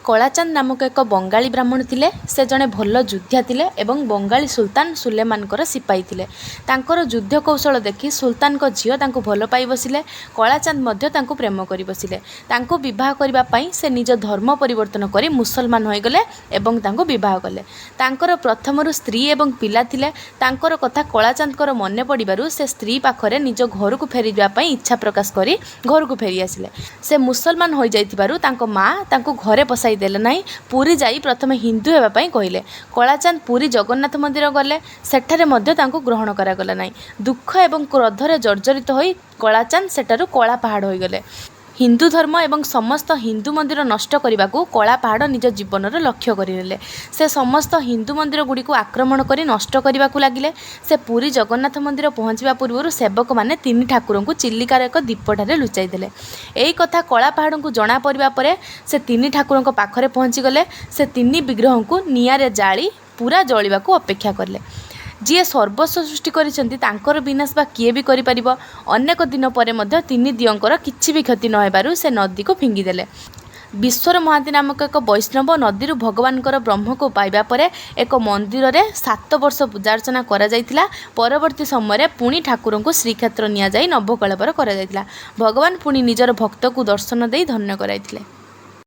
କଳାଚାନ୍ଦ ନାମକ ଏକ ବଙ୍ଗାଳୀ ବ୍ରାହ୍ମଣ ଥିଲେ। ସେ ଜଣେ ଭଲ ଯୋଦ୍ଧା ଥିଲେ ଏବଂ ବଙ୍ଗାଳୀ ସୁଲତାନ ସୁଲେମାନଙ୍କର ସିପାହୀ ଥିଲେ। ତାଙ୍କର ଯୁଦ୍ଧ କୌଶଳ ଦେଖି ସୁଲତାନଙ୍କ ଝିଅ ତାଙ୍କୁ ଭଲ ପାଇ ବସିଲେ। କଳାଚାନ୍ଦ ମଧ୍ୟ ତାଙ୍କୁ ପ୍ରେମ କରି ବସିଲେ। ତାଙ୍କୁ ବିବାହ କରିବା ପାଇଁ ସେ ନିଜ ଧର୍ମ ପରିବର୍ତ୍ତନ କରି ମୁସଲମାନ ହୋଇଗଲେ ଏବଂ ତାଙ୍କୁ ବିବାହ କଲେ। ତାଙ୍କର ପ୍ରଥମରୁ ସ୍ତ୍ରୀ ଏବଂ ପିଲା ଥିଲେ। ତାଙ୍କର କଥା କଳାଚାନ୍ଦଙ୍କର ମନେ ପଡ଼ିବାରୁ ସେ ସ୍ତ୍ରୀ ପାଖରେ ନିଜ ଘରକୁ ଫେରିଯିବା ପାଇଁ ଇଚ୍ଛା ପ୍ରକାଶ କରି ଘରକୁ ଫେରି ଆସିଲେ। ସେ ମୁସଲମାନ ହୋଇଯାଇଥିବାରୁ ତାଙ୍କ ମା ତାଙ୍କୁ ଘରେ ପଶାଇ ଦେଲେ ନାହିଁ। ପୁରୀ ଯାଇ ପ୍ରଥମେ ହିନ୍ଦୁ ହେବା ପାଇଁ କହିଲେ। କଳାଚାନ୍ଦ ପୁରୀ ଜଗନ୍ନାଥ ମନ୍ଦିର ଗଲେ। ସେଠାରେ ମଧ୍ୟ ତାଙ୍କୁ ଗ୍ରହଣ କରାଗଲା ନାହିଁ। ଦୁଃଖ ଏବଂ କ୍ରୋଧରେ ଜର୍ଜରିତ ହୋଇ କଳାଚାନ୍ଦ ସେଠାରୁ କଳା ପାହାଡ଼ ହୋଇଗଲେ। ହିନ୍ଦୁ ଧର୍ମ ଏବଂ ସମସ୍ତ ହିନ୍ଦୁ ମନ୍ଦିର ନଷ୍ଟ କରିବାକୁ କଳା ପାହାଡ଼ ନିଜ ଜୀବନର ଲକ୍ଷ୍ୟ କରିନେଲେ। ସେ ସମସ୍ତ ହିନ୍ଦୁ ମନ୍ଦିରଗୁଡ଼ିକୁ ଆକ୍ରମଣ କରି ନଷ୍ଟ କରିବାକୁ ଲାଗିଲେ। ସେ ପୁରୀ ଜଗନ୍ନାଥ ମନ୍ଦିର ପହଞ୍ଚିବା ପୂର୍ବରୁ ସେବକମାନେ ତିନି ଠାକୁରଙ୍କୁ ଚିଲିକାର ଏକ ଦ୍ୱୀପଠାରେ ଲୁଚାଇ ଦେଲେ। ଏହି କଥା କଳା ପାହାଡ଼ଙ୍କୁ ଜଣାପଡ଼ିବା ପରେ ସେ ତିନି ଠାକୁରଙ୍କ ପାଖରେ ପହଞ୍ଚିଗଲେ। ସେ ତିନି ବିଗ୍ରହଙ୍କୁ ନିଆଁରେ ଜାଳି ପୁରା ଜଳିବାକୁ ଅପେକ୍ଷା କଲେ। ଯିଏ ସର୍ବସ୍ୱ ସୃଷ୍ଟି କରିଛନ୍ତି ତାଙ୍କର ବିନାଶ ବା କିଏ ବି କରିପାରିବ। ଅନେକ ଦିନ ପରେ ମଧ୍ୟ ତିନି ଦିଅଙ୍କର କିଛି ବି କ୍ଷତି ନ ହେବାରୁ ସେ ନଦୀକୁ ଫିଙ୍ଗିଦେଲେ। ବିଶ୍ୱର ମହାନ୍ତି ନାମକ ଏକ ବୈଷ୍ଣବ ନଦୀରୁ ଭଗବାନଙ୍କର ବ୍ରହ୍ମକୁ ପାଇବା ପରେ ଏକ ମନ୍ଦିରରେ 7 ବର୍ଷ ପୂଜାର୍ଚ୍ଚନା କରାଯାଇଥିଲା। ପରବର୍ତ୍ତୀ ସମୟରେ ପୁଣି ଠାକୁରଙ୍କୁ ଶ୍ରୀକ୍ଷେତ୍ର ନିଆଯାଇ ନବକଳେବର କରାଯାଇଥିଲା। ଭଗବାନ ପୁଣି ନିଜର ଭକ୍ତକୁ ଦର୍ଶନ ଦେଇ ଧନ୍ୟ କରାଇଥିଲେ।